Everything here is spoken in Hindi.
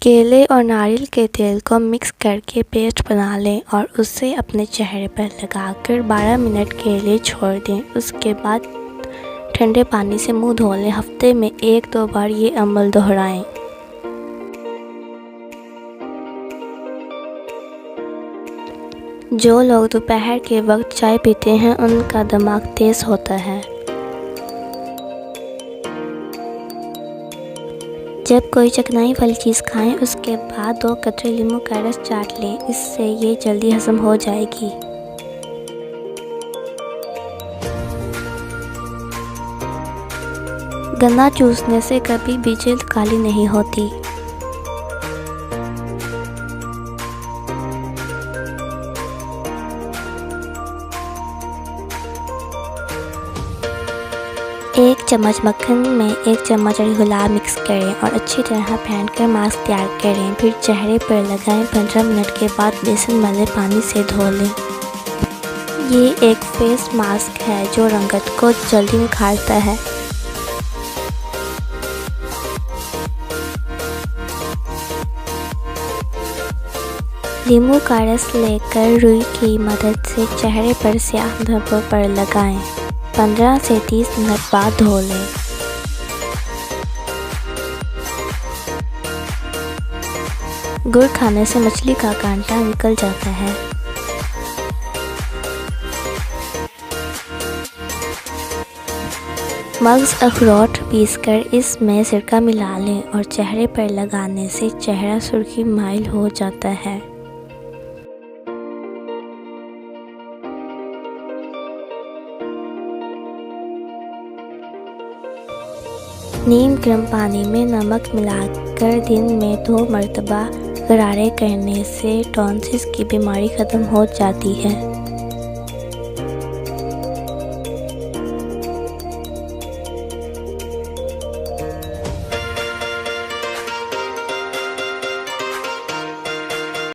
केले और नारियल के तेल को मिक्स करके पेस्ट बना लें और उसे अपने चेहरे पर लगाकर 12 मिनट के लिए छोड़ दें। उसके बाद ठंडे पानी से मुंह धो लें। हफ्ते में 1-2 बार ये अमल दोहराएं। जो लोग दोपहर के वक्त चाय पीते हैं उनका दिमाग तेज होता है। जब कोई चिकनाई वाली चीज़ खाएं उसके बाद 2 कतरे नींबू का रस चाट लें, इससे ये जल्दी हजम हो जाएगी। गन्ना चूसने से कभी भी जिल्द काली नहीं होती। एक चम्मच मक्खन में 1 चम्मच हरी गुलाब मिक्स करें और अच्छी तरह फेंटकर मास्क तैयार करें। फिर चेहरे पर लगाएं। 15 मिनट के बाद बेसन वाले पानी से धो लें। ये एक फेस मास्क है जो रंगत को जल्दी निखारता है। नींबू का रस लेकर रुई की मदद से चेहरे पर स्याह धब्बों पर लगाएं। 15 से 30 मिनट बाद धो लें। गुड़ खाने से मछली का कांटा निकल जाता है। मग्ज अखरोट पीसकर इसमें सिरका मिला लें और चेहरे पर लगाने से चेहरा सुर्खी माइल हो जाता है। नीम गर्म पानी में नमक मिलाकर दिन में 2 मरतबा गरारे करने से टॉन्सिस की बीमारी ख़त्म हो जाती है।